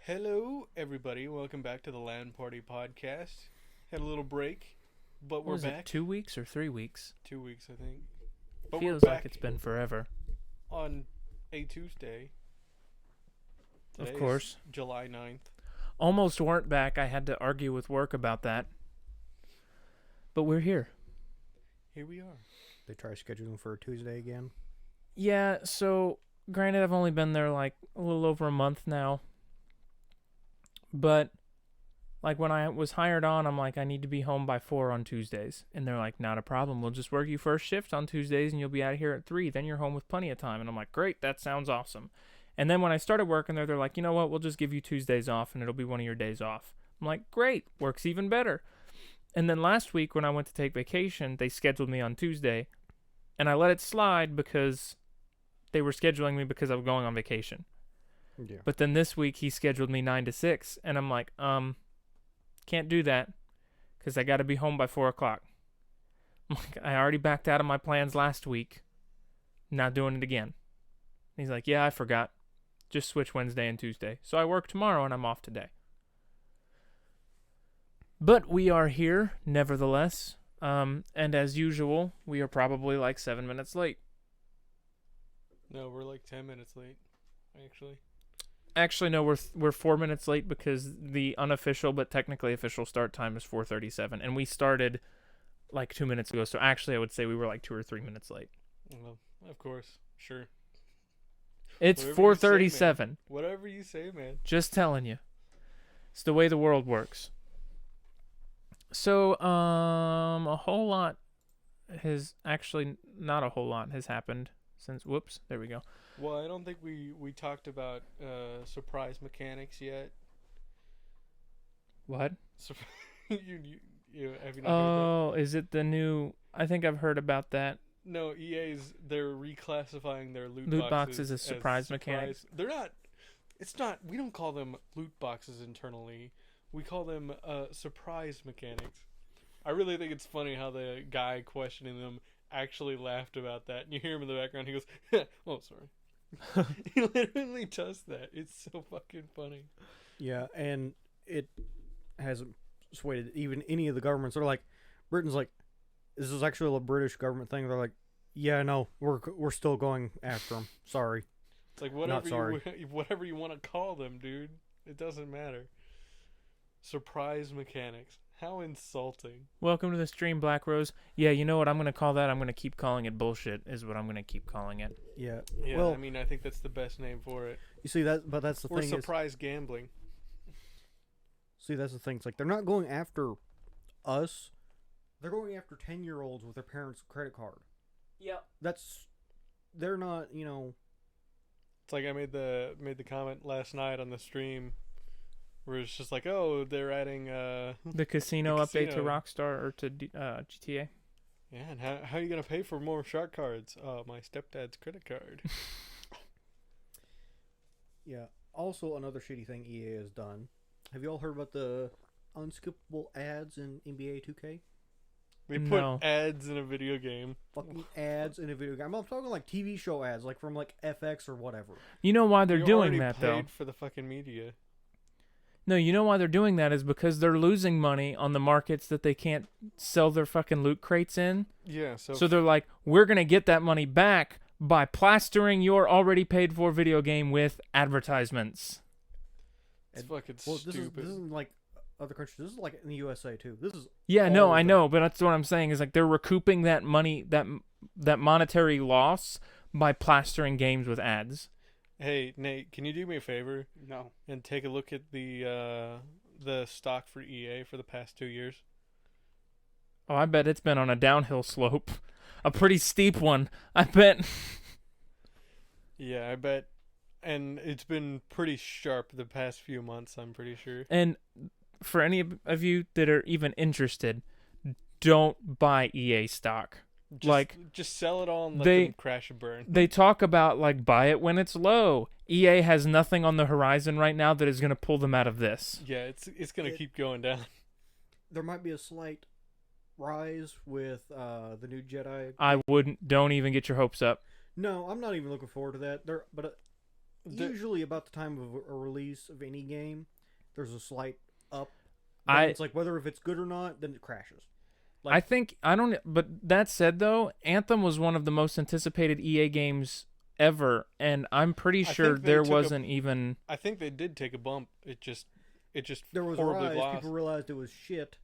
Hello, everybody. Welcome back to the LAN Party Podcast. Had a little break, but we're Was back. it 2 weeks or 3 weeks? 2 weeks, I think. But Feels we're like back it's been forever. on a Tuesday. Today Of course. is July 9th. Almost weren't back. I had to argue with work about that. But we're here. Here we are. They try scheduling for a Tuesday again. Yeah, so granted I've only been there like a little over a month now. But like when I was hired on, I'm like, I need to be home by 4 on Tuesdays. And they're like, not a problem. We'll just work you first shift on Tuesdays and you'll be out of here at 3. Then you're home with plenty of time. And I'm like, great, that sounds awesome. And then when I started working there, they're like, you know what, we'll just give you Tuesdays off and it'll be one of your days off. I'm like, great, works even better. And then last week when I went to take vacation, they scheduled me on Tuesday. And I let it slide because they were scheduling me because I was going on vacation. Yeah. But then this week he scheduled me 9 to 6. And I'm like, can't do that because I got to be home by 4 o'clock. I'm like, I already backed out of my plans last week. Not doing it again. And he's like, yeah, I forgot. Just switch Wednesday and Tuesday. So I work tomorrow and I'm off today. But we are here, nevertheless. And as usual, we are probably like 7 minutes late. No, we're like 10 minutes late, actually. Actually, no, we're 4 minutes late because the unofficial but technically official start time is 4:37, and we started like 2 minutes ago. So actually, I would say we were like 2 or 3 minutes late. Well, of course. Sure. It's Whatever you say, 4:37. man. Whatever you say, man. Just telling you, it's the way the world works. So, a whole lot has actually not a whole lot has happened since. Whoops, there we go. Well, I don't think we talked about surprise mechanics yet. What? you have you not heard Oh, is it the new? I think I've heard about that. that? No, they're reclassifying their loot Boxes as surprise mechanics. They're not. It's not. We don't call them loot boxes internally. We call them surprise mechanics. I really think it's funny how the guy questioning them actually laughed about that. And you hear him in the background. He goes, "Oh, sorry." He literally does that. It's so fucking funny. Yeah, and it hasn't swayed even any of the governments. They're like, Britain's like, this is actually a British government thing. They're like, yeah, no, we're still going after them. Sorry. It's like Not sorry. whatever you want to call them, dude. It doesn't matter. Surprise mechanics. How insulting. Welcome to the stream, Black Rose. Yeah, you know what I'm gonna call that? I'm gonna keep calling it bullshit. Is what I'm gonna keep calling it. Yeah. Yeah, Well, I mean, I think that's the best name for it. you see that, but that's the Or thing. surprise gambling. See, that's the thing. It's like they're not going after us. They're going after 10-year-olds with their parents' credit card. Yep. They're not, you know. It's like I made the comment last night on the stream where it's just like, oh, they're adding The casino The update to casino. Rockstar or to GTA. yeah, and how are you gonna pay for more shark cards? Oh, my stepdad's credit card. Yeah. Also, another shitty thing EA has done. Have you all heard about the unskippable ads in NBA 2K? They put No. ads in a video game. Fucking ads in a video game. I'm talking like TV show ads, like from like FX or whatever. You know why they're You doing already that paid though? for the fucking media. No, you know why they're doing that is because they're losing money on the markets that they can't sell their fucking loot crates in. Yeah, So they're like, we're gonna get that money back by plastering your already paid for video game with advertisements. it's fucking Well, stupid. this isn't like other countries. This is like in the USA too. This is Yeah, no, all I of know, but that's what I'm saying is like they're recouping that money, that monetary loss by plastering games with ads. Hey, Nate, can you do me a favor no. and take a look at the stock for EA for the past 2 years? Oh, I bet it's been on a downhill slope, a pretty steep one. I bet. Yeah, I bet. And it's been pretty sharp the past few months, I'm pretty sure. And for any of you that are even interested, don't buy EA stock. Just sell it all and let they- them crash and burn. They talk about like buy it when it's low. EA has nothing on the horizon right now that is going to pull them out of this. Yeah, it's gonna keep going down. There might be a slight rise with the new Jedi. I wouldn't. Don't even get your hopes up. No, I'm not even looking forward to that. usually about the time of a release of any game, there's a slight up. It's like whether if it's good or not, then it crashes. I think I don't. But that said, though, Anthem was one of the most anticipated EA games ever, and I'm pretty sure there wasn't even. I think they did take a bump. It just there was a horribly rise. lost. People realized it was shit.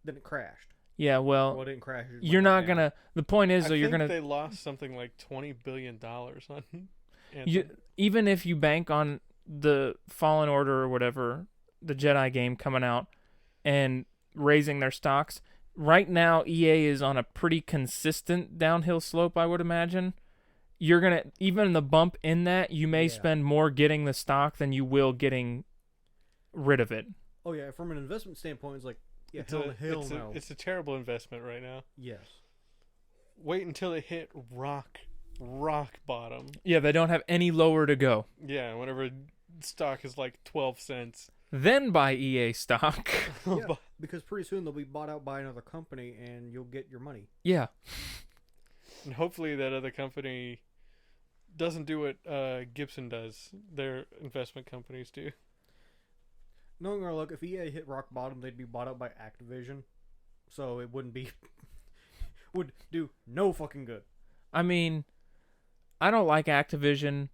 Then it crashed. Yeah, well, it didn't crash. You're not gonna. The point is, though, I you're think gonna. They lost something like $20 billion on. Anthem. Even if you bank on the Fallen Order or whatever, the Jedi game coming out, and raising their stocks. Right now, EA is on a pretty consistent downhill slope, I would imagine. You're going to, even the bump in that, you may spend more getting the stock than you will getting rid of it. Oh, yeah. From an investment standpoint, it's like, no. It's a terrible investment right now. Yes. Wait until it hit rock bottom. Yeah, they don't have any lower to go. Yeah, whenever stock is like 12 cents. Then buy EA stock. Yeah, because pretty soon they'll be bought out by another company and you'll get your money. Yeah. And hopefully that other company doesn't do what Gibson does. Their investment companies do. Knowing our luck, if EA hit rock bottom, they'd be bought out by Activision. So it wouldn't be... would do no fucking good. I mean, I don't like Activision,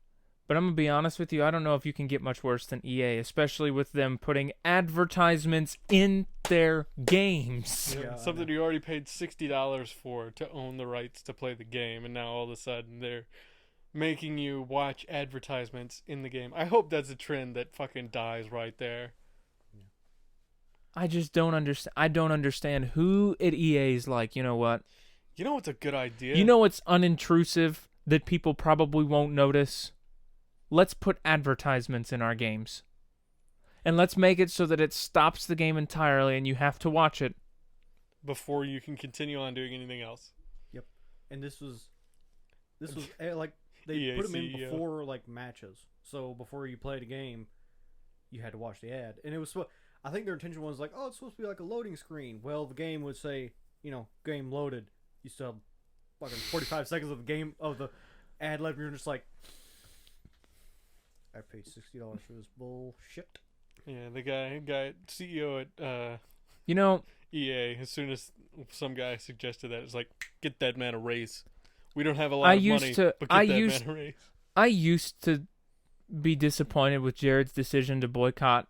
but I'm going to be honest with you, I don't know if you can get much worse than EA, especially with them putting advertisements in their games. Yeah, something you already paid $60 for to own the rights to play the game, and now all of a sudden they're making you watch advertisements in the game. I hope that's a trend that fucking dies right there. I just don't understand. I don't understand who at EA is like, you know what? You know what's a good idea? You know what's unintrusive that people probably won't notice? Let's put advertisements in our games. And let's make it so that it stops the game entirely and you have to watch it. Before you can continue on doing anything else. Yep. And this was like, they put them in before, like, matches. So before you played a game, you had to watch the ad. And it was, I think their intention was like, oh, it's supposed to be like a loading screen. Well, the game would say, game loaded. You still have fucking 45 seconds of the ad left, and you're just like, I paid $60 for this bullshit. Yeah, the guy CEO at EA, as soon as some guy suggested that, it's like, get that man a raise. We don't have a lot of money, but get that man a raise. I used to be disappointed with Jared's decision to boycott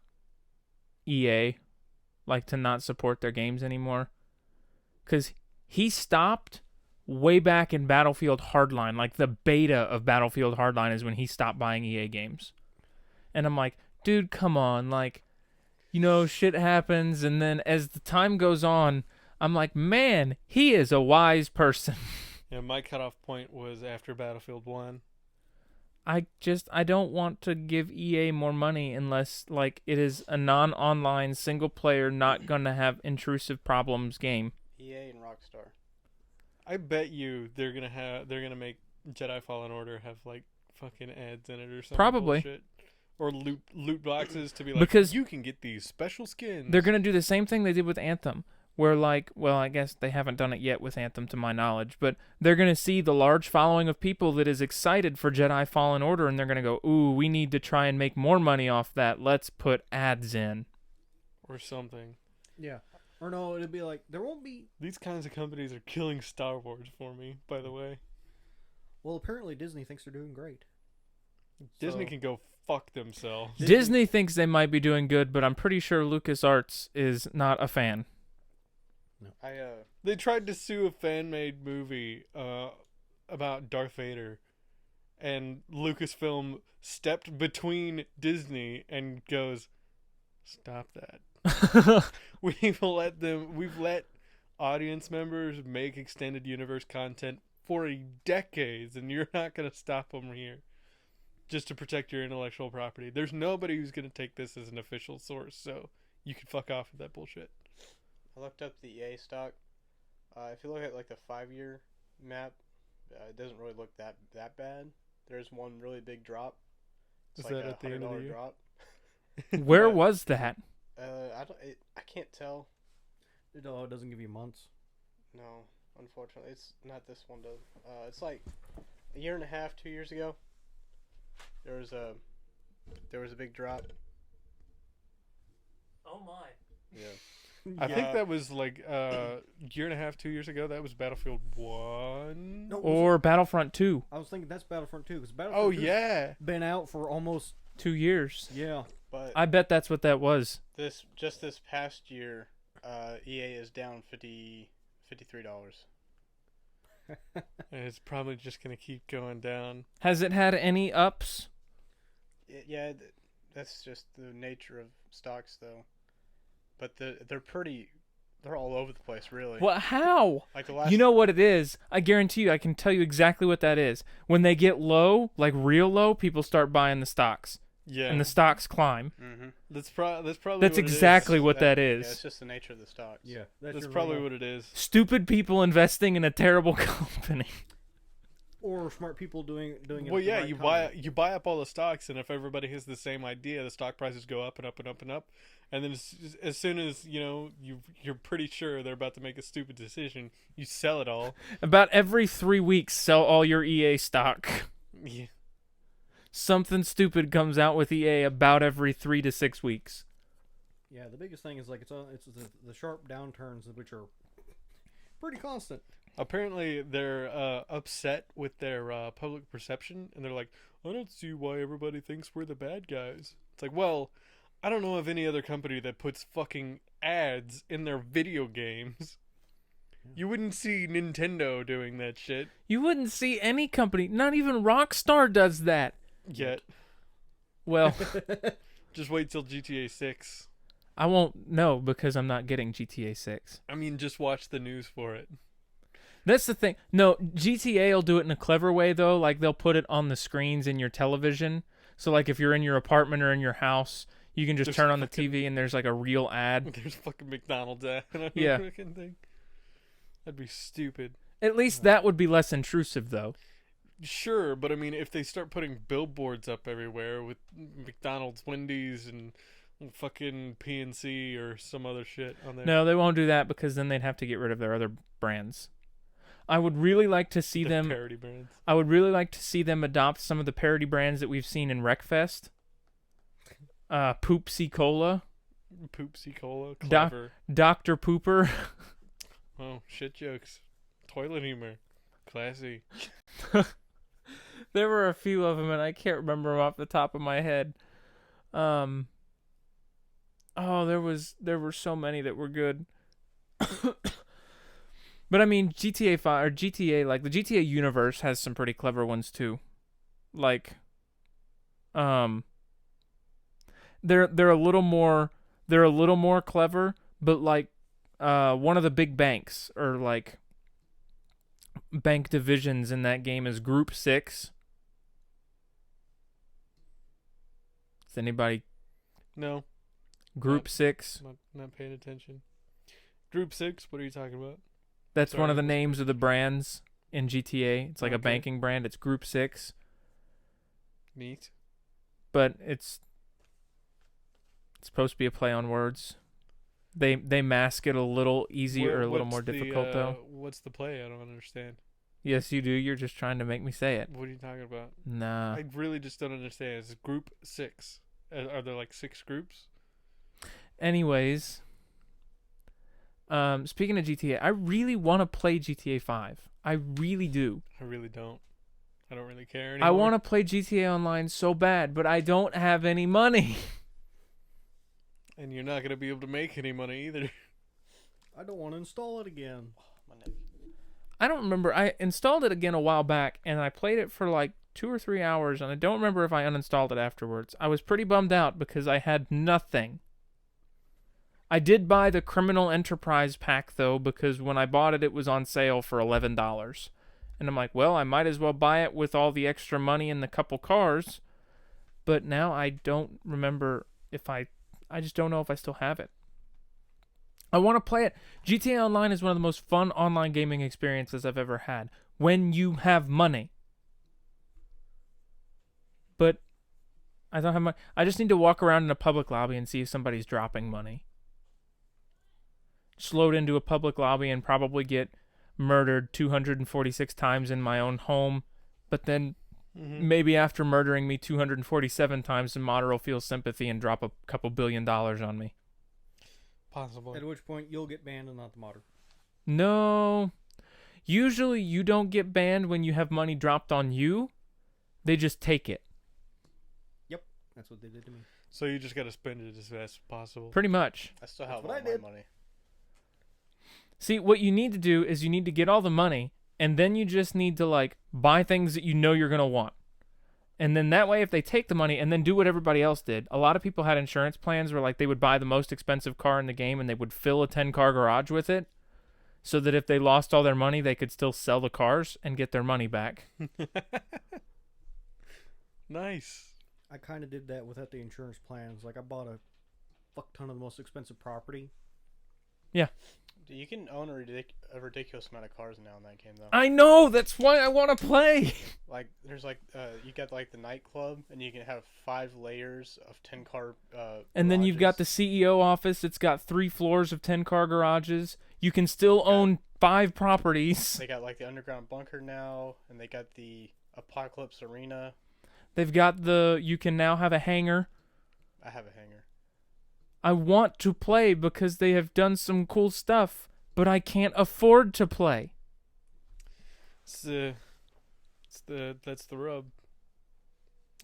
EA, like to not support their games anymore, because he stopped way back in Battlefield Hardline. Like, the beta of Battlefield Hardline is when he stopped buying EA games. And I'm like, dude, come on. Like, shit happens. And then as the time goes on, I'm like, man, he is a wise person. Yeah, my cutoff point was after Battlefield 1. I don't want to give EA more money unless, like, it is a non-online, single-player, not going to have intrusive problems game. EA and Rockstar. I bet you they're gonna make Jedi Fallen Order have like fucking ads in it or something. Probably. Bullshit. Or loot boxes to be like, because you can get these special skins. They're gonna do the same thing they did with Anthem, where like, well, I guess they haven't done it yet with Anthem to my knowledge, but they're gonna see the large following of people that is excited for Jedi Fallen Order, and they're gonna go, ooh, we need to try and make more money off that. Let's put ads in. Or something. Yeah. Or no, it'd be like, there won't be... These kinds of companies are killing Star Wars for me, by the way. Well, apparently Disney thinks they're doing great. Disney can go fuck themselves. Disney thinks they might be doing good, but I'm pretty sure LucasArts is not a fan. No. They tried to sue a fan-made movie about Darth Vader, and Lucasfilm stepped between Disney and goes, stop that. We've let audience members make extended universe content for decades, and you're not going to stop them here just to protect your intellectual property. There's nobody who's going to take this as an official source, so you can fuck off with that bullshit. I looked up the EA stock. If you look at like the 5-year map, it doesn't really look that bad. There's one really big drop. It's Is like that at the end of the year? Drop. Where was that? I can't tell. It doesn't give you months. No, unfortunately, it's not this one. Does it's like a year and a half, 2 years ago. There was a there was a big drop. Oh my. Yeah. I think that was like year and a half, 2 years ago. That was Battlefield 1. No, Or Battlefront 2. I was thinking that's Battlefront 2 because Battlefront Oh 2's yeah. been out for almost 2 years. yeah. But I bet that's what that was. this past year, EA is down $53. And it's probably just gonna keep going down. Has it had any ups? Yeah, that's just the nature of stocks, though. But they're all over the place, really. What? How? Like the last. You know what it is? I guarantee you, I can tell you exactly what that is. When they get low, like real low, people start buying the stocks, Yeah. and the stocks climb. Mm-hmm. That's probably. That's what it is. exactly what that Yeah, is. it's just the nature of the stocks. Yeah, That's probably what it is. Stupid people investing in a terrible company. Or smart people doing it. Well, at the yeah, right you buy up all the stocks, and if everybody has the same idea, the stock prices go up and up and up and up, and then as soon as you're pretty sure they're about to make a stupid decision, you sell it all. About every 3 weeks, sell all your EA stock. Yeah. Something stupid comes out with EA about every 3 to 6 weeks. Yeah, the biggest thing is like it's the sharp downturns which are pretty constant. Apparently, they're upset with their public perception, and they're like, I don't see why everybody thinks we're the bad guys. It's like, well, I don't know of any other company that puts fucking ads in their video games. You wouldn't see Nintendo doing that shit You wouldn't see any company, not even Rockstar does that. yet. Well, Just wait till GTA 6. I won't know because I'm not getting GTA 6. I mean, just watch the news for it. That's the thing. No, GTA will do it in a clever way, though. Like, they'll put it on the screens in your television. So, like, if you're in your apartment or in your house, you can just There's turn on the fucking- TV and there's, like, a real ad. There's fucking McDonald's ad on Yeah. the fucking thing. That'd be stupid. At least that would be less intrusive, though. Sure, but I mean, if they start putting billboards up everywhere with McDonald's, Wendy's, and fucking PNC or some other shit on there. No, they won't do that because then they'd have to get rid of their other brands. I would really like to see They're them. parody brands. I would really like to see them adopt some of the parody brands that we've seen in Wreckfest. Poopsie Cola, Poopsie Cola, Doc- clever. Dr. Pooper. Oh, shit jokes. Toilet humor. Classy. There were a few of them, and I can't remember them off the top of my head. Oh, there were so many that were good. But I mean, GTA 5 or GTA, like the GTA universe has some pretty clever ones too. Like, they're a little more clever, but like, one of the big banks or like bank divisions in that game is Group 6. Is anybody No, Group Not- 6? not paying attention. Group 6, what are you talking about? That's one Sorry, of the what's- names of the brands in GTA. It's like a Okay. banking brand. It's Group 6, Neat. but it's supposed to be a play on words. They mask it a little easier or a little What's more difficult though. What's the play? I don't understand. Yes, you do. You're just trying to make me say it. What are you talking about? Nah. I really just don't understand. It's Group 6. Are there like 6 groups? Anyways, speaking of GTA, I really want to play GTA 5. I really do. I really don't. I don't really care anymore. I want to play GTA Online so bad, but I don't have any money. And you're not going to be able to make any money either. I don't want to install it again. My neck. I don't remember. I installed it again a while back, and I played it for like 2 or 3 hours, and I don't remember if I uninstalled it afterwards. I was pretty bummed out because I had nothing. I did buy the Criminal Enterprise pack, though, because when I bought it, it was on sale for $11. And I'm like, well, I might as well buy it with all the extra money and the couple cars. But now I don't remember if I just don't know if I still have it. I want to play it. GTA Online is one of the most fun online gaming experiences I've ever had. When you have money. But I don't have money. I just need to walk around in a public lobby and see if somebody's dropping money. Just load into a public lobby and probably get murdered 246 times in my own home. But then maybe after murdering me 247 times, the modder will feel sympathy and drop a couple $1 billion on me. Possibly. At which point you'll get banned and not the modder. No. Usually you don't get banned when you have money dropped on you. They just take it. That's what they did to me. So you just got to spend it as fast as possible. Pretty much. I still have That's all what I my did. money. See, what you need to do is you need to get all the money, and then you just need to, like, buy things that you know you're going to want. And then that way, if they take the money and then do what everybody else did, a lot of people had insurance plans where, like, they would buy the most expensive car in the game and they would fill a 10-car garage with it so that if they lost all their money, they could still sell the cars and get their money back. Nice. I kind of did that without the insurance plans. Like, I bought a fuck ton of the most expensive property. You can own a ridiculous amount of cars now in that game, though. I know! That's why I want to play! Like, there's like, you got like the nightclub, and you can have 5 layers of 10-car. And then you've got the garages. CEO office. It's got 3 floors of 10-car garages. You can still own 5 properties. They got like the underground bunker now, and they got the Apocalypse Arena. They've got you can now have a hangar. I have a hangar. I want to play because they have done some cool stuff, but I can't afford to play. That's the rub.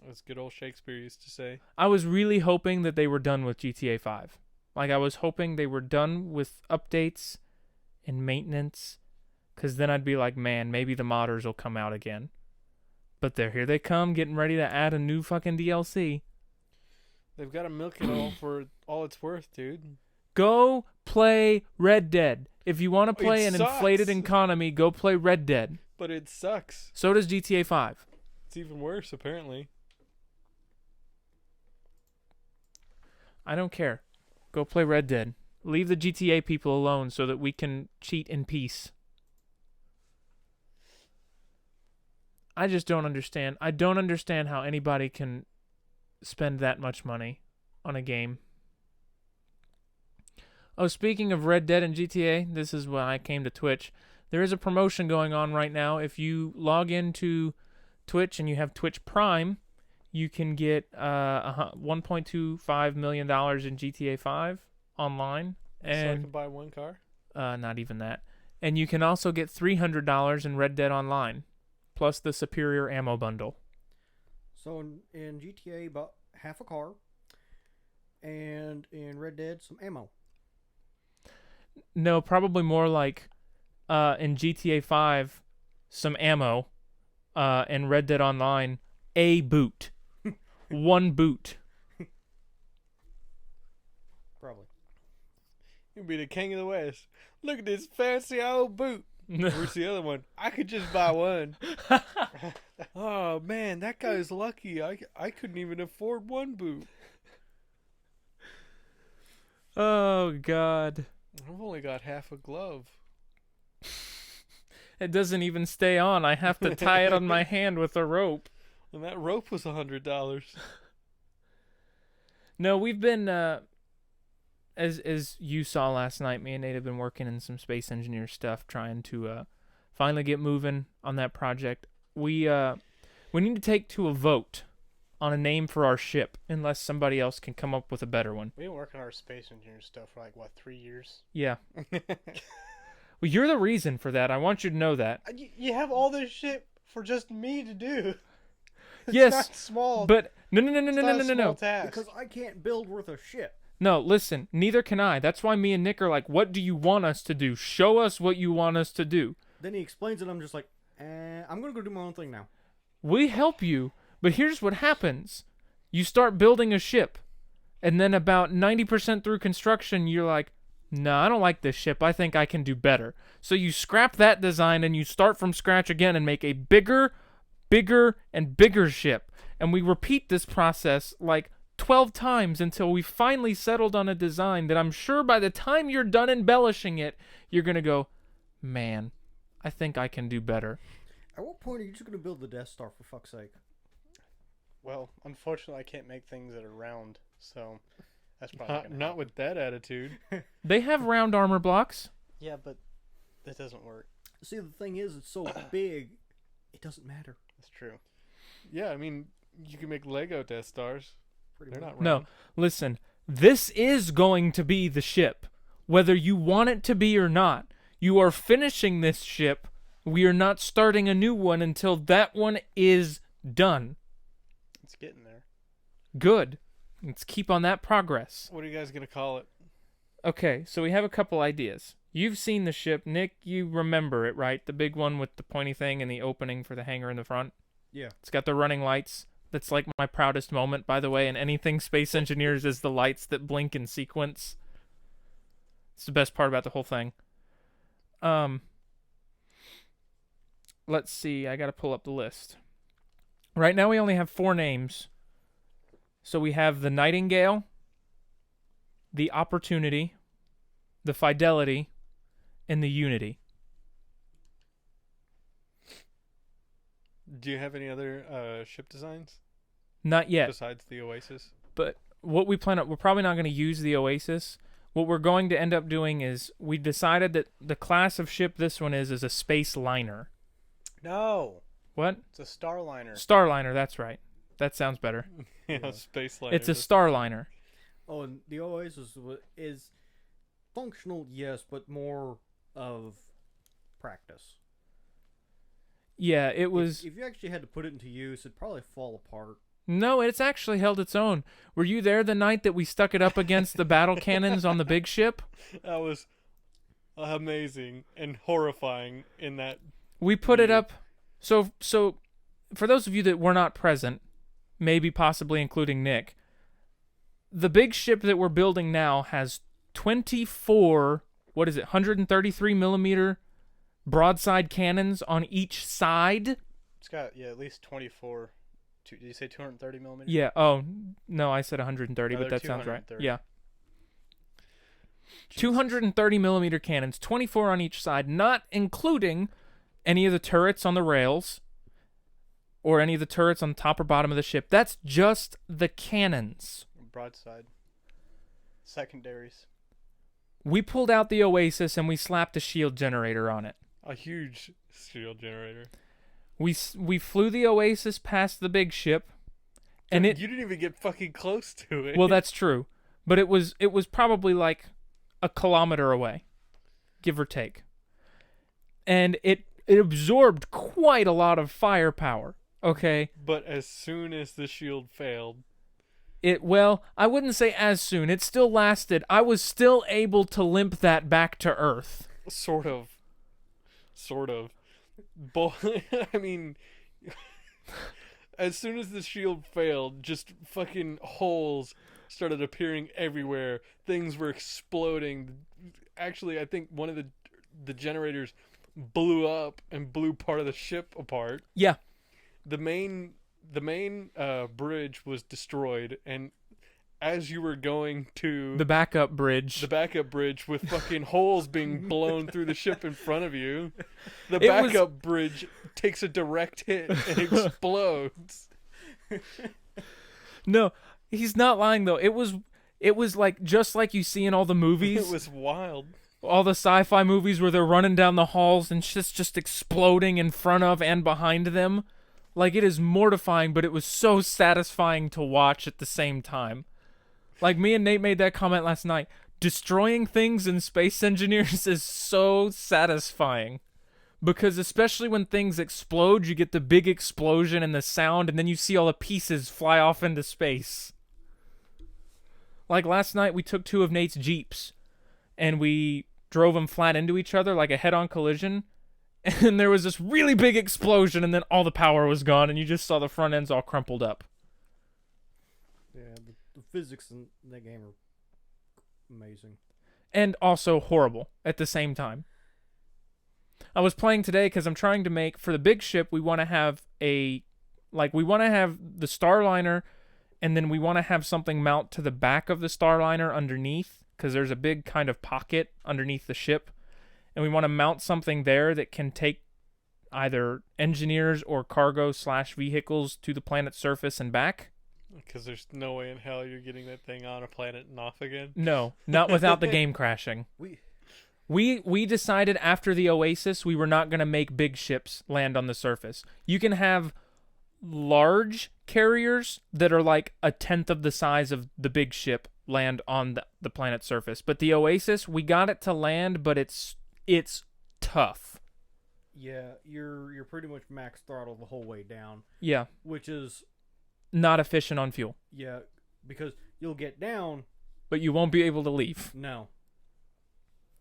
As good old Shakespeare used to say. I was really hoping that they were done with GTA 5. Like, I was hoping they were done with updates and maintenance, because then I'd be like, man, maybe the modders will come out again. But here they come, getting ready to add a new fucking DLC. They've got to milk it all for all it's worth, dude. Go play Red Dead. If you want to play It an sucks. inflated economy, go play Red Dead. But it sucks. So does GTA 5. It's even worse, apparently. I don't care. Go play Red Dead. Leave the GTA people alone so that we can cheat in peace. I just don't understand. I don't understand how anybody can spend that much money on a game. Oh, speaking of Red Dead and GTA, this is why I came to Twitch. There is a promotion going on right now. If you log into Twitch and you have Twitch Prime, you can get $1.25 million in GTA 5 online. So I And can buy one car? not even that. And you can also get $300 in Red Dead Online, plus the superior ammo bundle. So in GTA, about half a car. And in Red Dead, some ammo. No, probably more like in GTA 5, some ammo, and Red Dead Online, a boot. One boot. Probably. You'll be the king of the West. Look at this fancy old boot. Where's the other one? I could just buy one. Oh, man, that guy's lucky. I couldn't even afford one boot. Oh, God. I've only got half a glove. It doesn't even stay on. I have to tie it on my hand with a rope. And that rope was $100. No, we've been, as you saw last night, me and Nate have been working in some space engineer stuff, trying to finally get moving on that project. We need to take to a vote on a name for our ship, unless somebody else can come up with a better one. We've been working on our space engineer stuff for like, 3 years? Yeah. Well, you're the reason for that. I want you to know that. You have all this shit for just me to do. It's Yes, not small. but no. It's not a small task. Because I can't build worth of shit. No, listen, neither can I. That's why me and Nick are like, what do you want us to do? Show us what you want us to do. Then he explains it, I'm just like, I'm going to go do my own thing now. We help you, but here's what happens. You start building a ship, and then about 90% through construction, you're like, no, I don't like this ship. I think I can do better. So you scrap that design, and you start from scratch again and make a bigger, and bigger ship. And we repeat this process like 12 times until we finally settled on a design that I'm sure by the time you're done embellishing it, you're going to go, man, I think I can do better. At what point are you just going to build the Death Star, for fuck's sake? Well, unfortunately, I can't make things that are round, so that's probably not gonna Not happen. with that attitude. They have round armor blocks. Yeah, but that doesn't work. See, the thing is, it's so big, it doesn't matter. That's true. Yeah, I mean, you can make Lego Death Stars. Pretty They're much. not No, round. listen. This is going to be the ship, whether you want it to be or not. You are finishing this ship. We are not starting a new one until that one is done. It's getting there. Good. Let's keep on that progress. What are you guys going to call it? Okay, so we have a couple ideas. You've seen the ship. Nick, you remember it, right? The big one with the pointy thing and the opening for the hangar in the front? Yeah. It's got the running lights. That's like my proudest moment, by the way, in anything Space Engineers is the lights that blink in sequence. It's the best part about the whole thing. Let's see. I got to pull up the list. Right now we only have 4 names. So we have the Nightingale, the Opportunity, the Fidelity, and the Unity. Do you have any other ship designs Not yet. besides the Oasis? But what we plan on, we're probably not going to use the Oasis. What we're going to end up doing is we decided that the class of ship this one is a space liner. No, What? it's a Starliner. Starliner, that's right. That sounds better. Yeah, space liner. It's a Starliner. Oh, and the Oasis is functional, yes, but more of practice. Yeah, it was. If you actually had to put it into use, it'd probably fall apart. No, it's actually held its own. Were you there the night that we stuck it up against the battle cannons on the big ship? That was amazing and horrifying in that. We put it up. So for those of you that were not present, maybe possibly including Nick, the big ship that we're building now has 24, 133 millimeter broadside cannons on each side. It's got at least 24. Did you say 230 millimeters? Yeah. Oh no, I said 130, No, but they're that sounds right. 230. Yeah. 230 millimeter cannons, 24 on each side, not including any of the turrets on the rails or any of the turrets on the top or bottom of the ship. That's just the cannons. Broadside. Secondaries. We pulled out the Oasis and we slapped a shield generator on it. A huge shield generator. We flew the Oasis past the big ship, and You didn't even get fucking close to it. well, that's true, but it was probably like a kilometer away, give or take, and it absorbed quite a lot of firepower. Okay, But as soon as the shield failed, well, I wouldn't say as soon. It still lasted. I was still able to limp that back to Earth. sort of. I mean, as soon as the shield failed, just fucking holes started appearing everywhere. Things were exploding. Actually, I think one of the generators blew up and blew part of the ship apart. Yeah. The main bridge was destroyed, and as you were going to The backup bridge. the backup bridge with fucking holes being blown through the ship in front of you, the It was- backup bridge takes a direct hit and explodes. No, he's not lying though. It was like just like you see in all the movies. It was wild. All the sci-fi movies where they're running down the halls and shit's just exploding in front of and behind them. Like, it is mortifying, but it was so satisfying to watch at the same time. Like, me and Nate made that comment last night. Destroying things in Space Engineers is so satisfying. Because especially when things explode, you get the big explosion and the sound, and then you see all the pieces fly off into space. Like, last night we took 2 of Nate's Jeeps, and we drove them flat into each other like a head-on collision, and there was this really big explosion, and then all the power was gone, and you just saw the front ends all crumpled up. Yeah, the physics in that game are amazing. And also horrible at the same time. I was playing today because I'm trying to make, for the big ship, we want to have the Starliner, and then we want to have something mount to the back of the Starliner underneath, because there's a big kind of pocket underneath the ship. And we want to mount something there that can take either engineers or cargo/vehicles to the planet's surface and back. Because there's no way in hell you're getting that thing on a planet and off again. No, not without the game crashing. We decided after the Oasis we were not going to make big ships land on the surface. You can have large carriers that are like a tenth of the size of the big ship land on the planet's surface. But the Oasis, we got it to land, but it's tough. Yeah, you're pretty much max throttle the whole way down. Yeah. Which is Not efficient on fuel. yeah, because you'll get down. But you won't be able to leave. No.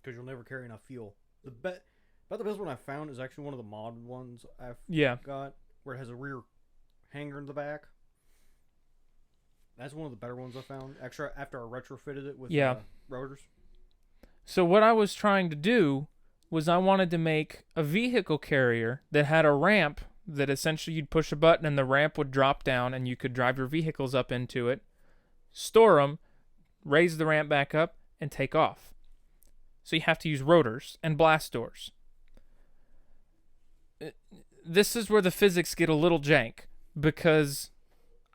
Because you'll never carry enough fuel. About the best one I found is actually one of the mod ones I've got, where it has a rear hanger in the back. That's one of the better ones I found. Actually, after I retrofitted it with rotors. So what I was trying to do was I wanted to make a vehicle carrier that had a ramp that essentially you'd push a button and the ramp would drop down and you could drive your vehicles up into it, store them, raise the ramp back up, and take off. So you have to use rotors and blast doors. This is where the physics get a little jank, because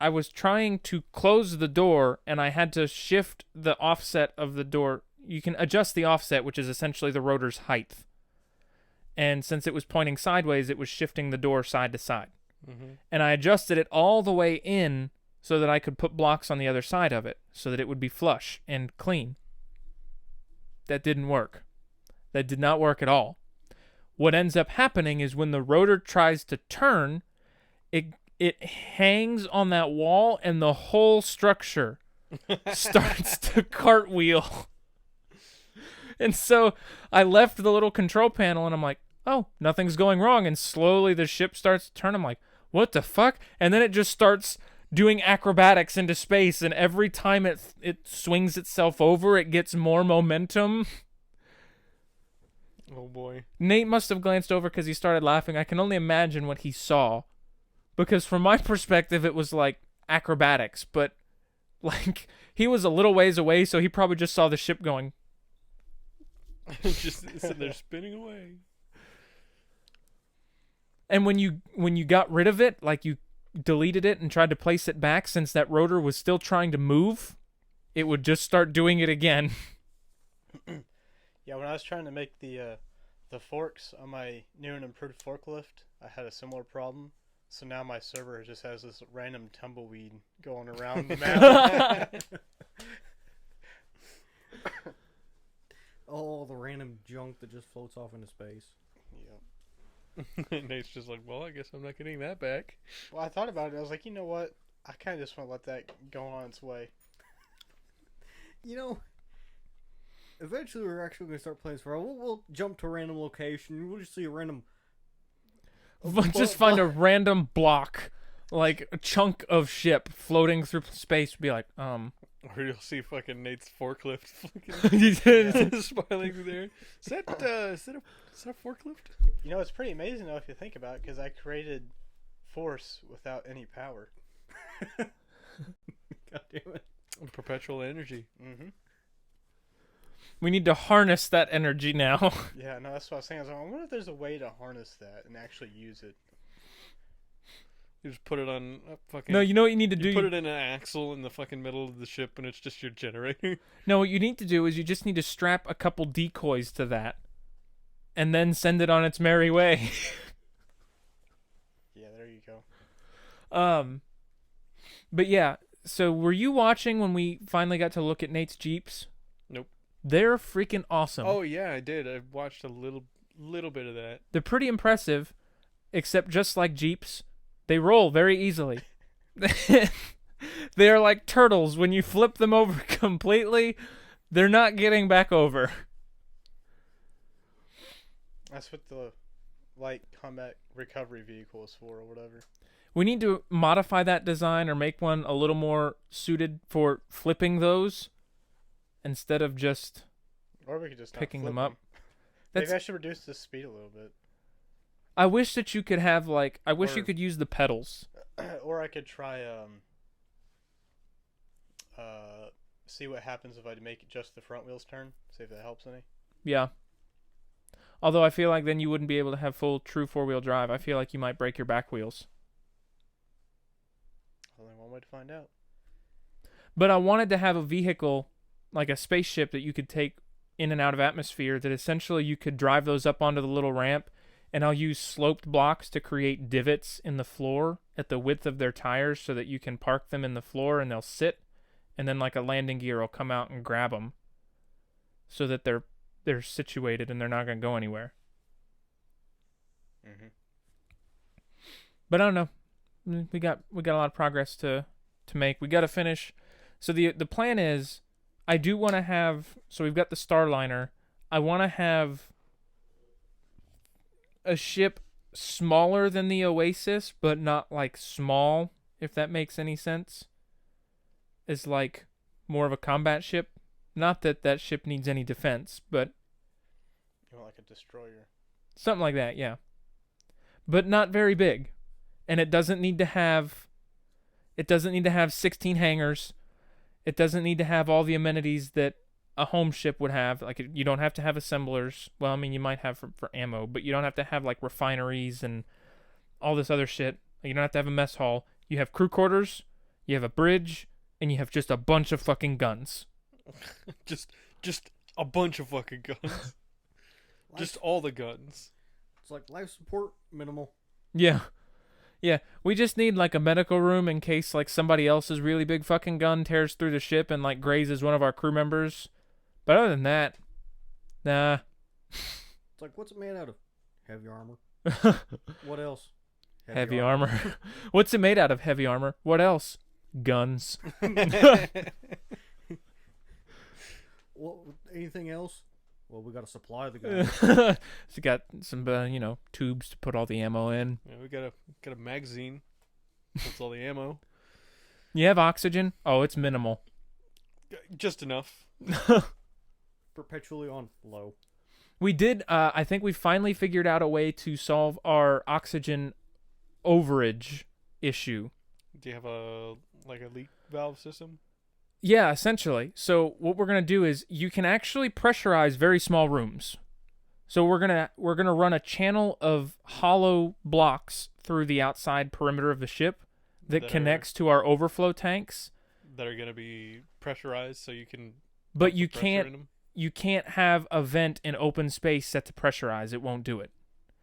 I was trying to close the door and I had to shift the offset of the door. You can adjust the offset, which is essentially the rotor's height. And since it was pointing sideways, it was shifting the door side to side. Mm-hmm. And I adjusted it all the way in so that I could put blocks on the other side of it so that it would be flush and clean. That didn't work. That did not work at all. What ends up happening is when the rotor tries to turn, it hangs on that wall and the whole structure starts to cartwheel. And so I left the little control panel and I'm like, oh, nothing's going wrong. And slowly the ship starts to turn. I'm like, what the fuck? And then it just starts doing acrobatics into space. And every time it swings itself over, it gets more momentum. Oh boy. Nate must have glanced over because he started laughing. I can only imagine what he saw. Because from my perspective, it was like acrobatics. But like he was a little ways away, so he probably just saw the ship going. Just sitting there spinning away. And when you got rid of it, like you deleted it and tried to place it back, since that rotor was still trying to move, it would just start doing it again. Yeah, when I was trying to make the forks on my new and improved forklift, I had a similar problem. So now my server just has this random tumbleweed going around the map. All the random junk that just floats off into space. Yep. Nate's just like, well, I guess I'm not getting that back. Well, I thought about it. I was like, you know what? I kind of just want to let that go on its way. You know, eventually we're actually going to start playing this for a while. We'll jump to a random location. We'll just see a random... Just find a random block, like a chunk of ship floating through space. Be like, Or you'll see fucking Nate's forklift fucking spiraling through there. Is that a forklift? You know, it's pretty amazing though if you think about it, because I created force without any power. God damn it. Perpetual energy. Mm-hmm. we need to harness that energy now. Yeah, no, that's what I was saying. I was like, I wonder if there's a way to harness that and actually use it. You just put it on a fucking... No, you know what you need to do? You put it in an axle in the fucking middle of the ship and it's just your generator. No, what you need to do is you just need to strap a couple decoys to that and then send it on its merry way. Yeah, there you go. But yeah, so were you watching when we finally got to look at Nate's Jeeps? Nope. They're freaking awesome. Oh yeah, I did. I watched a little bit of that. They're pretty impressive, except just like Jeeps, they roll very easily. They're like turtles. When you flip them over completely, they're not getting back over. That's what the light combat recovery vehicle is for, or whatever. We need to modify that design or make one a little more suited for flipping those instead of just Or we could just not picking flip them up. Maybe I should reduce the speed a little bit. I wish that you could have like I wish Or- you could use the pedals. Or I could try see what happens if I make just the front wheels turn. See if that helps any. Yeah. Although I feel like then you wouldn't be able to have full true four-wheel drive. I feel like you might break your back wheels. Only one way to find out. But I wanted to have a vehicle, like a spaceship that you could take in and out of atmosphere, that essentially you could drive those up onto the little ramp and I'll use sloped blocks to create divots in the floor at the width of their tires so that you can park them in the floor and they'll sit, and then like a landing gear will come out and grab them so that they're situated and they're not going to go anywhere. Mm-hmm. But I don't know. We got a lot of progress to make. We got to finish. So the plan is, I do want to have. So we've got the Starliner. I want to have a ship smaller than the Oasis, but not like small, if that makes any sense. It's like more of a combat ship. Not that that ship needs any defense, but You want like a destroyer. something like that, yeah. But not very big. And it doesn't need to have 16 hangars. It doesn't need to have all the amenities that a home ship would have. Like, you don't have to have assemblers. Well, I mean, you might have for ammo, but you don't have to have like refineries and all this other shit. You don't have to have a mess hall. You have crew quarters, you have a bridge, and you have just a bunch of fucking guns. just a bunch of fucking guns. Just all the guns. It's like life support minimal. Yeah. Yeah, we just need like a medical room in case like somebody else's really big fucking gun tears through the ship and like grazes one of our crew members. But other than that, nah. It's like, what's it made out of? Heavy armor. What else? Heavy armor. What's it made out of? Heavy armor. What else? Guns. Well, anything else? Well, we got to supply the guns. So got some tubes to put all the ammo in. Yeah, we got a magazine. That's all the ammo. You have oxygen? Oh, it's minimal. Just enough. Perpetually on low. We did. I think we finally figured out a way to solve our oxygen overage issue. Do you have a leak valve system? Yeah, essentially. So what we're gonna do is you can actually pressurize very small rooms. So we're gonna run a channel of hollow blocks through the outside perimeter of the ship that connects to our overflow tanks. That are gonna be pressurized, so you can. But put you pressure in can't them? you can't have a vent in open space set to pressurize. It won't do it.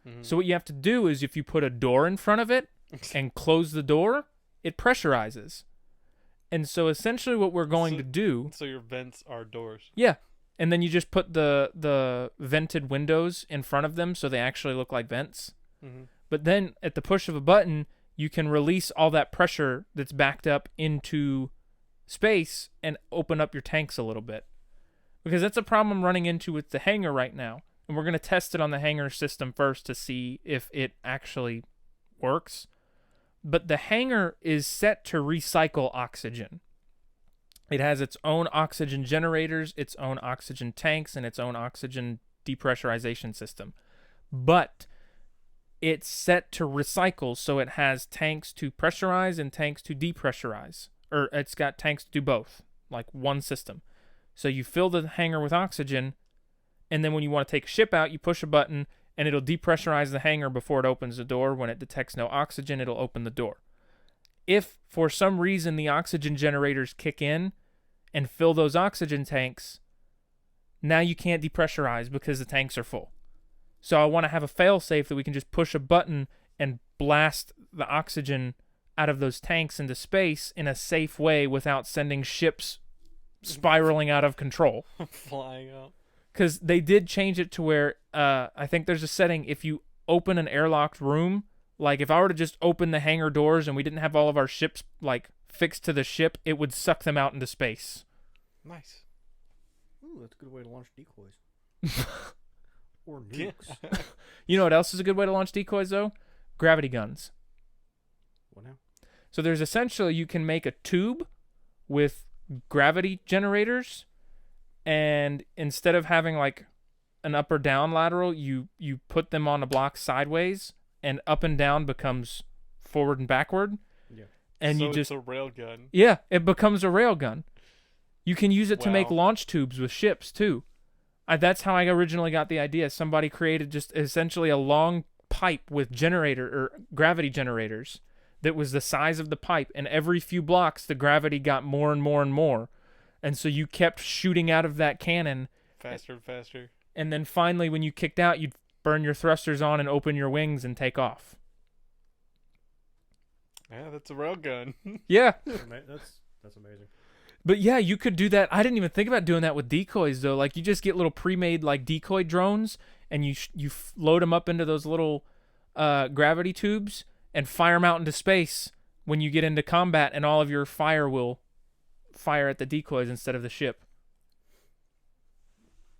Mhm. So what you have to do is if you put a door in front of it and close the door, it pressurizes. And so essentially what we're going to do... So your vents are doors. Yeah. And then you just put the vented windows in front of them so they actually look like vents. Mm-hmm. But then at the push of a button, you can release all that pressure that's backed up into space and open up your tanks a little bit. Because that's a problem I'm running into with the hangar right now. And we're going to test it on the hangar system first to see if it actually works. But the hangar is set to recycle oxygen. It has its own oxygen generators, its own oxygen tanks, and its own oxygen depressurization system. But it's set to recycle, so it has tanks to pressurize and tanks to depressurize. Or it's got tanks to do both, like one system. So you fill the hangar with oxygen, and then when you want to take a ship out, you push a button, and it'll depressurize the hangar before it opens the door. When it detects no oxygen, it'll open the door. If, for some reason, the oxygen generators kick in and fill those oxygen tanks, now you can't depressurize because the tanks are full. So I want to have a fail-safe that we can just push a button and blast the oxygen out of those tanks into space in a safe way without sending ships spiraling out of control. Flying up. Because they did change it to where I think there's a setting if you open an airlocked room, like if I were to just open the hangar doors and we didn't have all of our ships like fixed to the ship, it would suck them out into space. Nice. Ooh, that's a good way to launch decoys. Or nukes. You know what else is a good way to launch decoys though? Gravity guns. What now? So there's essentially you can make a tube with gravity generators, and instead of having like an up or down lateral, you put them on a block sideways, and up and down becomes forward and backward. Yeah. And so you just it's a rail gun. Yeah, it becomes a rail gun. You can use it to make Wow. launch tubes with ships too. That's how I originally got the idea. Somebody created just essentially a long pipe with generator or gravity generators that was the size of the pipe, and every few blocks the gravity got more and more and more. And so you kept shooting out of that cannon, Faster and faster. and then finally when you kicked out, you'd burn your thrusters on and open your wings and take off. Yeah, that's a railgun. Yeah. That's amazing. But yeah, you could do that. I didn't even think about doing that with decoys though. Like you just get little pre-made like decoy drones, and you load them up into those little gravity tubes and fire them out into space when you get into combat, and all of your fire will fire at the decoys instead of the ship.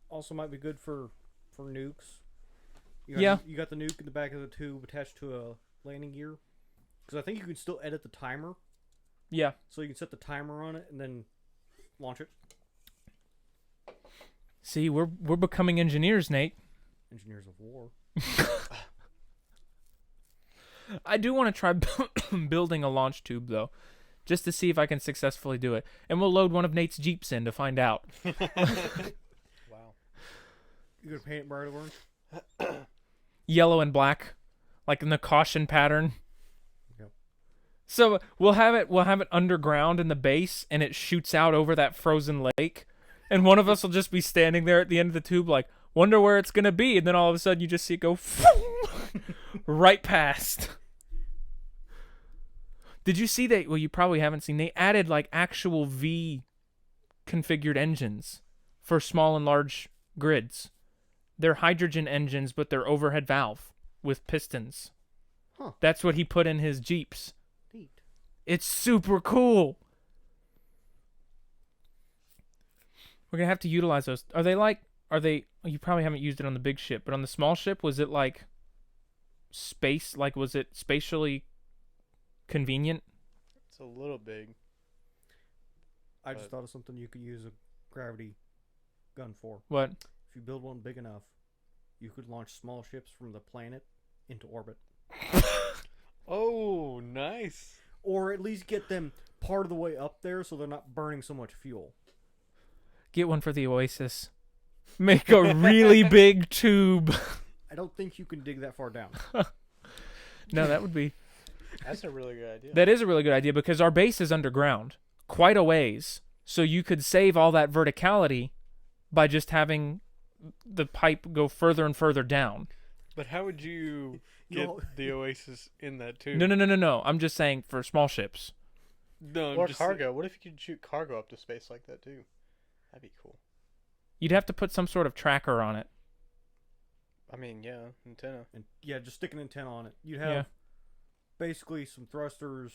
Also, might be good for nukes. You got the nuke in the back of the tube attached to a landing gear, because I think you can still edit the timer. Yeah. So you can set the timer on it and then launch it. See, we're becoming engineers, Nate. Engineers of war. I do want to try building a launch tube though, just to see if I can successfully do it. And we'll load one of Nate's Jeeps in to find out. Wow. You gonna paint it bright orange? Yellow and black, like in the caution pattern. Yep. So we'll have it underground in the base, and it shoots out over that frozen lake, and one of us will just be standing there at the end of the tube, like, wonder where it's gonna be, and then all of a sudden you just see it go right past. Did you see that? Well, you probably haven't seen. They added like actual V configured engines for small and large grids. They're hydrogen engines, but they're overhead valve with pistons. Huh. That's what he put in his Jeeps. Neat. It's super cool. We're going to have to utilize those. Are they, you probably haven't used it on the big ship, but on the small ship, was it like space, like was it spatially convenient? It's a little big. I just thought of something you could use a gravity gun for. What? If you build one big enough, you could launch small ships from the planet into orbit. Oh, nice. Or at least get them part of the way up there so they're not burning so much fuel. Get one for the Oasis. Make a really big tube. I don't think you can dig that far down. No, that would be... That's a really good idea. That is a really good idea because our base is underground quite a ways. So you could save all that verticality by just having the pipe go further and further down. But how would you get the Oasis in that too? No. I'm just saying for small ships. No, Or cargo. What if you could shoot cargo up to space like that too? That'd be cool. You'd have to put some sort of tracker on it. I mean, yeah, antenna. And yeah, just stick an antenna on it. You'd have basically some thrusters,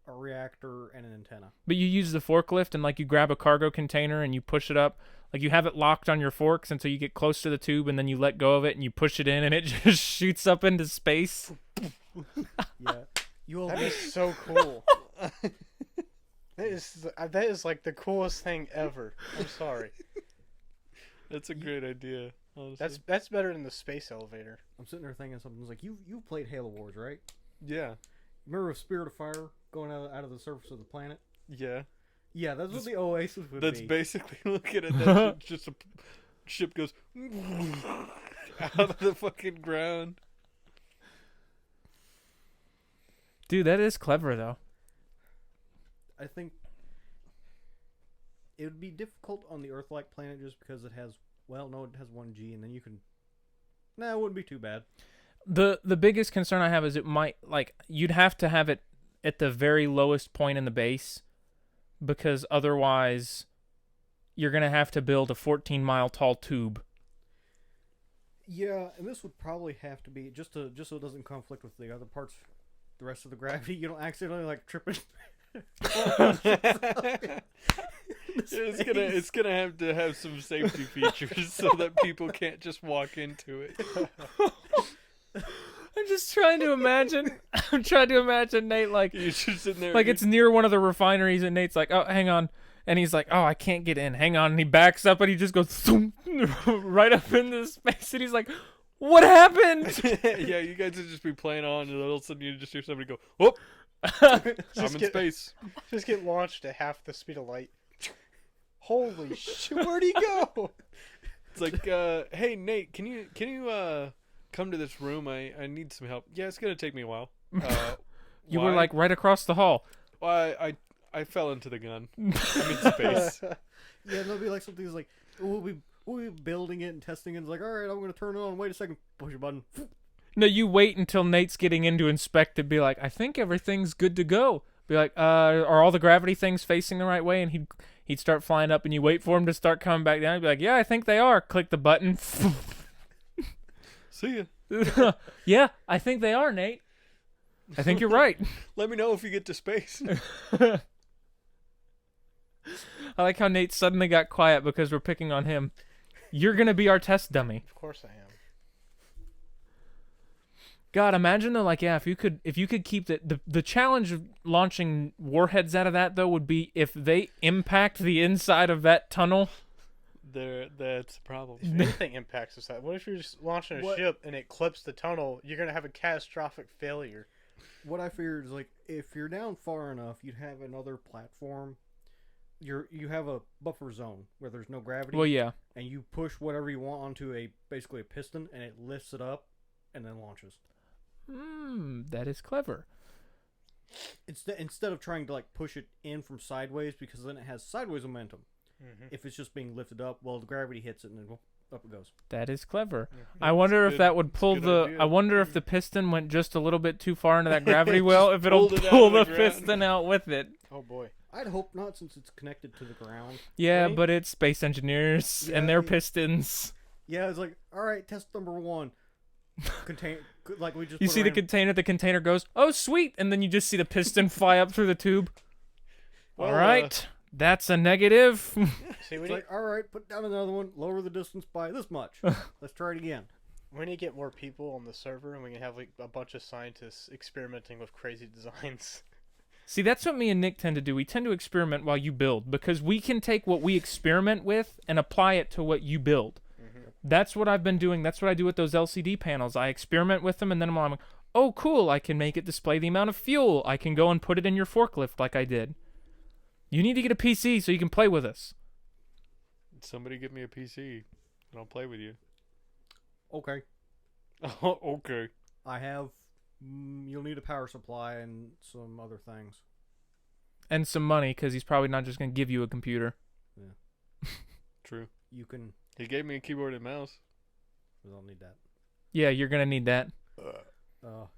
a reactor, and an antenna. But you use the forklift and like you grab a cargo container and you push it up. Like you have it locked on your forks until you get close to the tube and then you let go of it and you push it in and it just shoots up into space. Yeah. That'd be so cool. That is like the coolest thing ever. I'm sorry. That's a great idea. Honestly. That's better than the space elevator. I'm sitting there thinking something like, you've played Halo Wars, right? Yeah. Remember Spirit of Fire going out of the surface of the planet? Yeah. Yeah, that's what the Oasis would be. That's basically looking at that shit, just a ship goes out of the fucking ground. Dude, that is clever though. I think it would be difficult on the Earth-like planet just because it has, well, no, it has 1G, and then you can... Nah, it wouldn't be too bad. The biggest concern I have is it might, like, you'd have to have it at the very lowest point in the base because otherwise you're going to have to build a 14-mile tall tube. Yeah, and this would probably have to be, just so it doesn't conflict with the other parts, the rest of the gravity, you don't accidentally, like, trip it. It's gonna have to have some safety features so that people can't just walk into it. I'm just trying to imagine. I'm trying to imagine Nate like You're just sitting there, like it's near one of the refineries, and Nate's like, "Oh, hang on," and he's like, "Oh, I can't get in. Hang on." And he backs up, and he just goes thump, right up into space, and he's like, "What happened?" Yeah, you guys would just be playing on, and all of a sudden you just hear somebody go, "Whoop!" I'm in space. Just get launched at half the speed of light. Holy shit! Where'd he go? It's like, hey Nate, can you come to this room? I need some help. Yeah, it's gonna take me a while. You were like right across the hall. Well, I fell into the gun. I'm in space. Yeah, there'll be like something that's like, we'll we building it and testing it. It's like, all right, I'm gonna turn it on. Wait a second, push a button. No, you wait until Nate's getting in to inspect it. Be like, I think everything's good to go. Be like, are all the gravity things facing the right way? And he'd start flying up, and you wait for him to start coming back down. He'd be like, yeah, I think they are. Click the button. See ya. Yeah, I think they are, Nate. I think you're right. Let me know if you get to space. I like how Nate suddenly got quiet because we're picking on him. You're gonna be our test dummy. Of course I am. God, imagine though, like, yeah, if you could keep the challenge of launching warheads out of that though would be if they impact the inside of that tunnel. That's the problem. If anything impacts us, what if you're just launching a ship and it clips the tunnel? You're gonna have a catastrophic failure. What I figured is like if you're down far enough, you'd have another platform. You have a buffer zone where there's no gravity. Well, yeah. And you push whatever you want onto basically a piston, and it lifts it up, and then launches. That is clever. Instead of trying to like push it in from sideways, because then it has sideways momentum. Mm-hmm. If it's just being lifted up, well, the gravity hits it, and then up it goes. That is clever. Mm-hmm. I wonder if good. that would pull That's a the. good idea. I wonder if the piston went just a little bit too far into that gravity well. If it'll pulled it out pull of the the ground. piston out with it. Oh boy. I'd hope not, since it's connected to the ground. Yeah, Right? but it's space engineers and their Yeah. pistons. Yeah, it's like, all right, test number 1. Contain like we just. You put see a the random- container. The container goes, "Oh, sweet!" And then you just see the piston fly up through the tube. Well, All right, that's a negative. See, we It's need, like, all right, put down another one. Lower the distance by this much. Let's try it again. we need to get more people on the server, and we can have like a bunch of scientists experimenting with crazy designs. See, that's what me and Nick tend to do. We tend to experiment while you build because we can take what we experiment with and apply it to what you build. Mm-hmm. That's what I've been doing. That's what I do with those LCD panels. I experiment with them, and then I'm like, oh, cool, I can make it display the amount of fuel. I can go and put it in your forklift like I did. You need to get a PC so you can play with us. Somebody get me a PC, and I'll play with you. Okay. Oh, okay. I have. You'll need a power supply and some other things. And some money, because he's probably not just going to give you a computer. True. You can. He gave me a keyboard and mouse. We don't need that. Yeah, you're going to need that.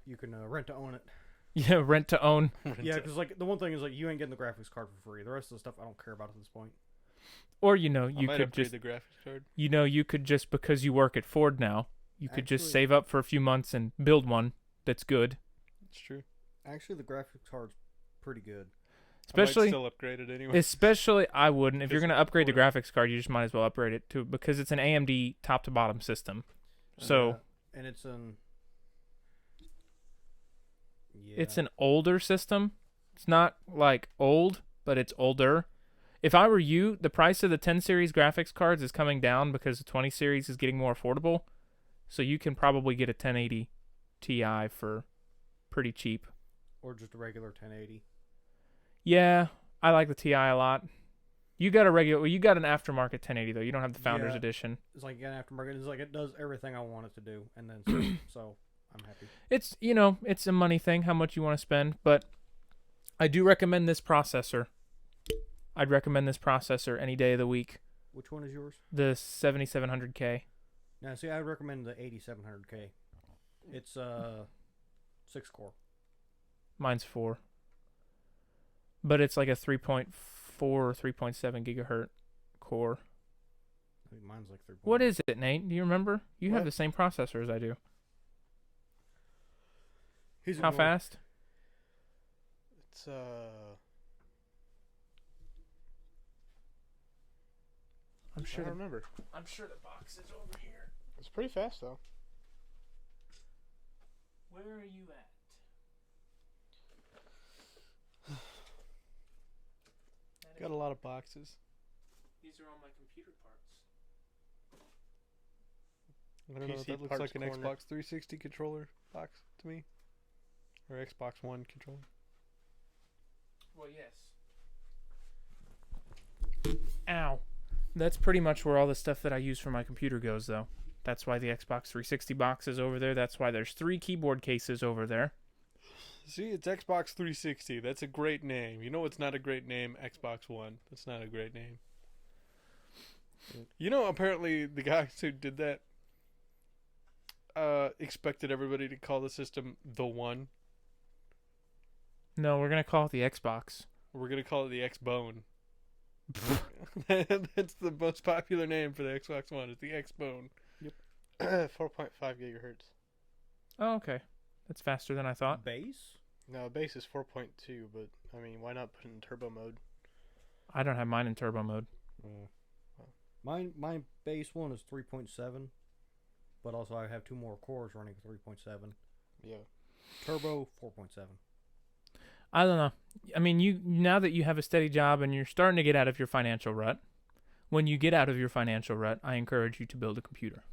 You can rent to own it. Yeah, rent to own. Yeah, because like the one thing is like you ain't getting the graphics card for free. The rest of the stuff I don't care about at this point. Or, I you might could upgrade just, the graphics card. you could just, because you work at Ford now, you could just Actually- save up for a few months and build one that's good. It's true. Actually, the graphics card's pretty good. I might Especially, still upgrade it anyway. especially, I wouldn't. If you're going to Physical upgrade the support. graphics card, you just might as well upgrade it too, because it's an AMD top to bottom system. So, And it's an. Yeah. it's an older system. It's not like old, but it's older. If I were you, the price of the 10 series graphics cards is coming down because the 20 series is getting more affordable. So you can probably get a 1080 Ti for pretty cheap. Or just a regular 1080. Yeah, I like the Ti a lot. You got an aftermarket 1080 though. You don't have the Founders Yeah. Edition. It's like an aftermarket. It's like it does everything I want it to do, and then some, so I'm happy. It's, it's a money thing, how much you want to spend, but I do recommend this processor. I'd recommend this processor any day of the week. Which one is yours? The 7700K. Now, see, I would recommend the 8700K. It's 6 core. Mine's 4. But it's like a 3.4 or 3.7 gigahertz core. I think mine's like 3. What is it, Nate? Do you remember? You have What? the same processor as I do. He's How fast? It's I'm I sure. don't remember. I'm sure the box is over here. It's pretty fast though. Where are you at? Got a lot of boxes. These are all my computer parts. I don't know. PC That looks parts like an corner. Xbox 360 controller box to me, or Xbox One controller. Well, yes. Ow. That's pretty much where all the stuff that I use for my computer goes, though. That's why the Xbox 360 box is over there. That's why there's 3 keyboard cases over there. See, it's Xbox 360. That's a great name. You know what's not a great name? Xbox One. That's not a great name. You know, apparently the guys who did that expected everybody to call the system the One. No, we're gonna call it the Xbox. We're gonna call it the X-Bone. That's the most popular name for the Xbox One. It's the X-Bone. 4.5 gigahertz. Oh, okay. That's faster than I thought. Base? No, base is 4.2, but I mean, why not put it in turbo mode? I don't have mine in turbo mode. My base one is 3.7, but also I have 2 more cores running 3.7. Yeah. Turbo 4.7. I don't know. I mean, you now that you have a steady job and you're starting to get out of your financial rut, when you get out of your financial rut, I encourage you to build a computer.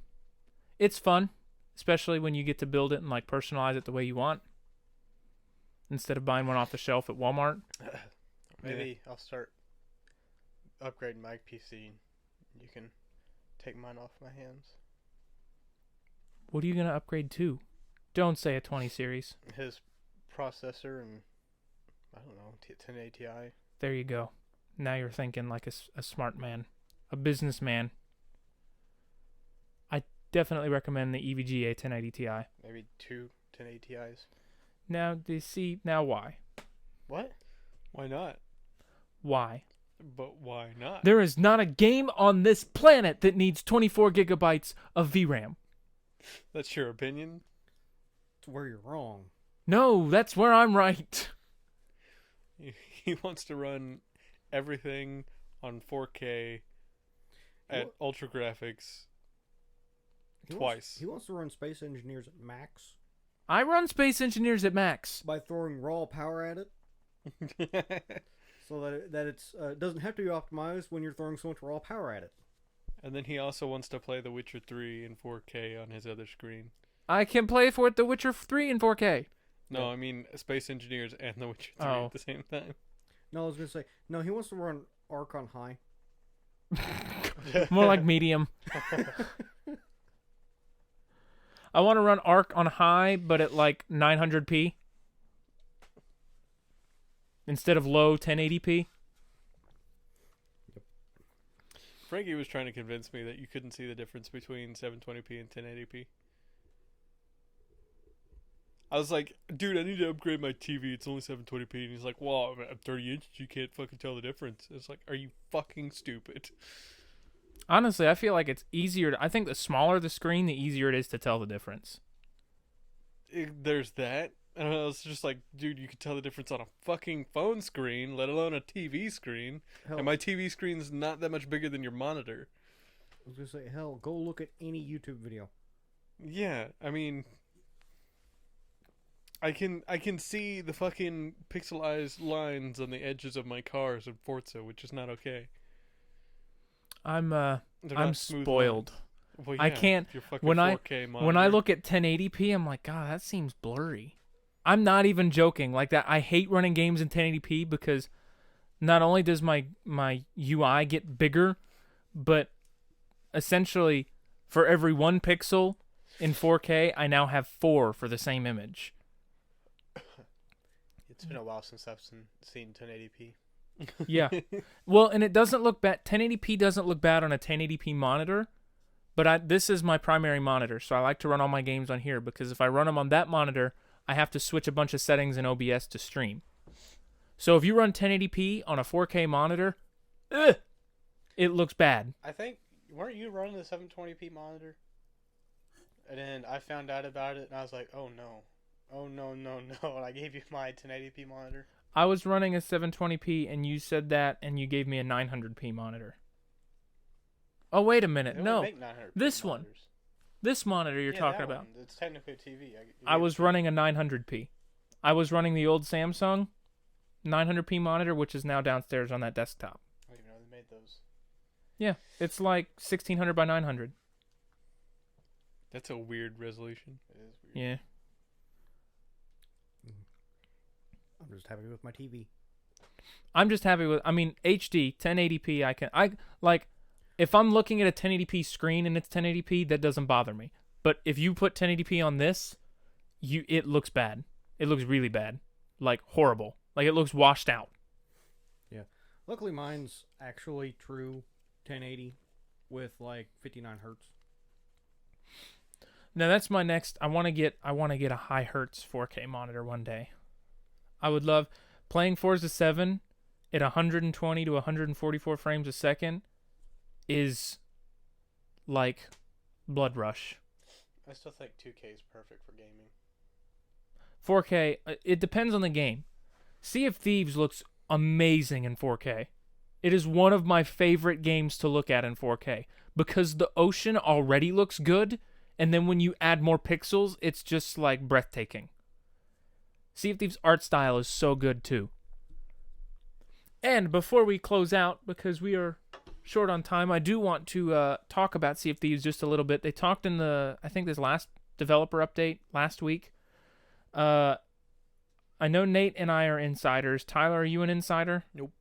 It's fun, especially when you get to build it and like personalize it the way you want, instead of buying one off the shelf at Walmart. Maybe I'll start upgrading my PC. You can take mine off my hands. What are you gonna upgrade to? Don't say a 20 series. His processor and I don't know, 1080 Ti. There you go. Now you're thinking like a smart man, a businessman. I definitely recommend the EVGA 1080 Ti. Maybe 2 1080 Ti's. Now, do you see? Now why? What? Why not? Why? But why not? There is not a game on this planet that needs 24 gigabytes of VRAM. That's your opinion? It's where you're wrong. No, that's where I'm right. He wants to run everything on 4K at ultra graphics twice. He wants to run Space Engineers at max I run Space Engineers at max. by throwing raw power at it, so that it's doesn't have to be optimized when you're throwing so much raw power at it. And then he also wants to play The Witcher 3 in 4K on his other screen. I can play for The Witcher 3 in 4K. No, Yeah. I mean Space Engineers and The Witcher 3 Oh. at the same time. No, I was gonna say no. He wants to run Arc on high. More like medium. I want to run Arc on high, but at like 900p instead of low 1080p. Frankie was trying to convince me that you couldn't see the difference between 720p and 1080p. I was like, dude, I need to upgrade my TV. It's only 720p. And he's like, well, I'm 30 inches. You can't fucking tell the difference. It's like, are you fucking stupid? Honestly, I feel like it's easier. I think the smaller the screen, the easier it is to tell the difference. There's that. And I was just like, dude, you can tell the difference on a fucking phone screen, let alone a TV screen. Hell, And my TV screen's not that much bigger than your monitor. I was gonna say, hell, go look at any YouTube video. Yeah, I mean, I can see the fucking pixelized lines on the edges of my cars in Forza, which is not okay. I'm They're I'm not smooth spoiled. lines. Well, I yeah, can't- if you're fucking when I- 4K When I monitor. look at 1080p, I'm like, God, that seems blurry. I'm not even joking. Like that, I hate running games in 1080p because not only does my UI get bigger, but essentially for every 1 pixel in 4K, I now have 4 for the same image. It's been a while since I've seen 1080p. Yeah. Well, and it doesn't look bad. 1080p doesn't look bad on a 1080p monitor, but this is my primary monitor, so I like to run all my games on here because if I run them on that monitor, I have to switch a bunch of settings in OBS to stream. So if you run 1080p on a 4K monitor, it looks bad. I think, weren't you running the 720p monitor? And then I found out about it, and I was like, oh no. Oh no, no, no. And I gave you my 1080p monitor. I was running a 720p, and you said that, and you gave me a 900p monitor. Oh, wait a minute. They No. only make 900p This one. monitors. This monitor you're Yeah, talking that about. one. It's technically a TV. I was running a 900p. I was running the old Samsung 900p monitor, which is now downstairs on that desktop. I don't even know they made those. Yeah, it's like 1600 by 900. That's a weird resolution. It is weird. Yeah. I'm just happy with my TV. I'm just happy with, I mean, HD 1080p. I like if I'm looking at a 1080p screen and it's 1080p, that doesn't bother me. But if you put 1080p on this, it looks bad. It looks really bad. Like horrible. Like it looks washed out. Luckily, mine's actually true 1080. with like 59 hertz. Now that's my next. I want to get a high hertz 4K monitor one day. I would love playing Forza 7 at 120 to 144 frames a second is like blood rush. I still think 2K is perfect for gaming. 4K, it depends on the game. Sea of Thieves looks amazing in 4K. It is one of my favorite games to look at in 4K because the ocean already looks good, and then when you add more pixels, it's just like breathtaking. Sea of Thieves' art style is so good too. And before we close out, because we are short on time, I do want to talk about Sea of Thieves just a little bit. They talked in I think this last developer update last week. I know Nate and I are insiders. Tyler, are you an insider? Nope.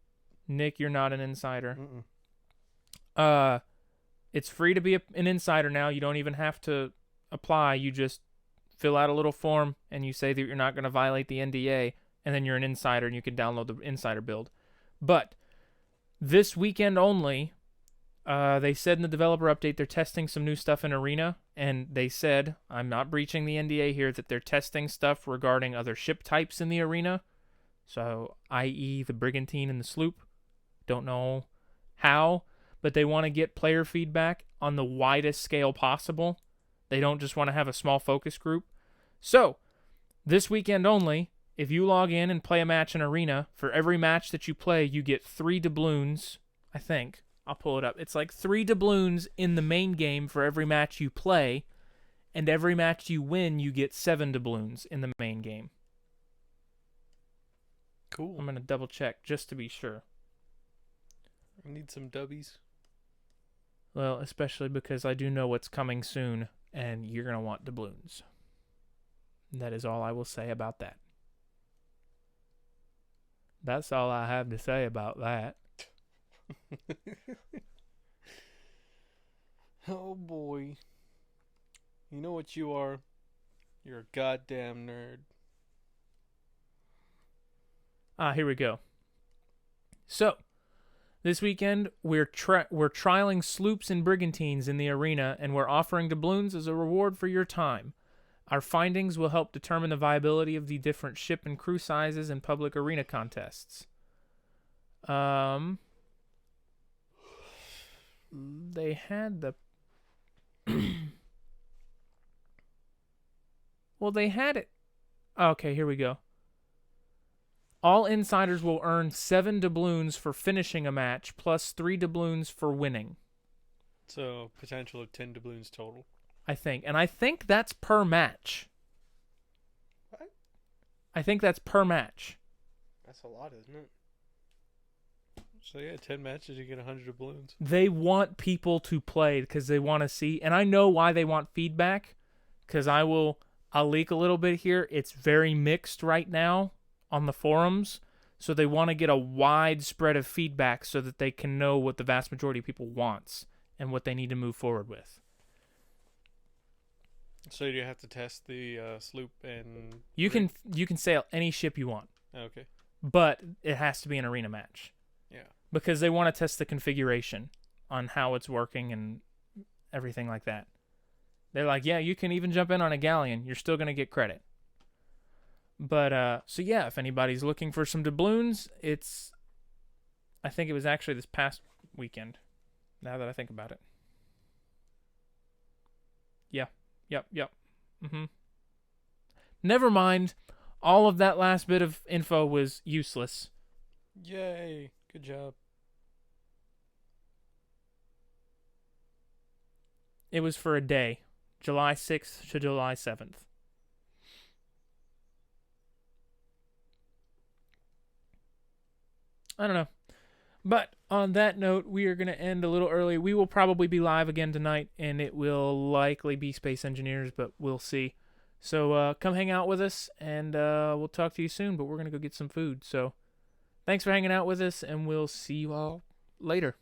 Nick, you're not an insider. Mm-mm. It's free to be an insider now. You don't even have to apply. You just fill out a little form and you say that you're not going to violate the NDA, and then you're an insider and you can download the insider build. But this weekend only, they said in the developer update they're testing some new stuff in Arena, and they said, I'm not breaching the NDA here, that they're testing stuff regarding other ship types in the Arena. So, i.e. the Brigantine and the Sloop. Don't know how, but they want to get player feedback on the widest scale possible. They don't just want to have a small focus group. So, this weekend only, if you log in and play a match in Arena, for every match that you play, you get 3 doubloons, I think. I'll pull it up. It's like 3 doubloons in the main game for every match you play, and every match you win, you get 7 doubloons in the main game. Cool. I'm going to double check just to be sure. I need some dubbies. Well, especially because I do know what's coming soon, and you're going to want doubloons. That is all I will say about that. That's all I have to say about that. Oh boy. You know what you are? You're a goddamn nerd. Here we go. So, this weekend we're trialing sloops and brigantines in the Arena, and we're offering doubloons as a reward for your time. Our findings will help determine the viability of the different ship and crew sizes in public arena contests. They had the... Well, they had it... Okay, here we go. All insiders will earn 7 doubloons for finishing a match, plus 3 doubloons for winning. So, potential of 10 doubloons total. I think. And I think that's per match. What? I think that's per match. That's a lot, isn't it? So yeah, 10 matches, you get 100 doubloons. They want people to play because they want to see. And I know why they want feedback, because I'll leak a little bit here. It's very mixed right now on the forums. So they want to get a wide spread of feedback so that they can know what the vast majority of people wants and what they need to move forward with. So you have to test the sloop and... You can sail any ship you want, Okay. but it has to be an arena match. Yeah. Because they want to test the configuration on how it's working and everything like that. They're like, yeah, you can even jump in on a galleon. You're still going to get credit. But, so yeah, if anybody's looking for some doubloons, I think it was actually this past weekend, now that I think about it. Yeah. Yep. Never mind. All of that last bit of info was useless. Yay. Good job. It was for a day. July 6th to July 7th. I don't know. But on that note, we are going to end a little early. We will probably be live again tonight, and it will likely be Space Engineers, but we'll see. So come hang out with us, and we'll talk to you soon, but we're going to go get some food. So thanks for hanging out with us, and we'll see you all later.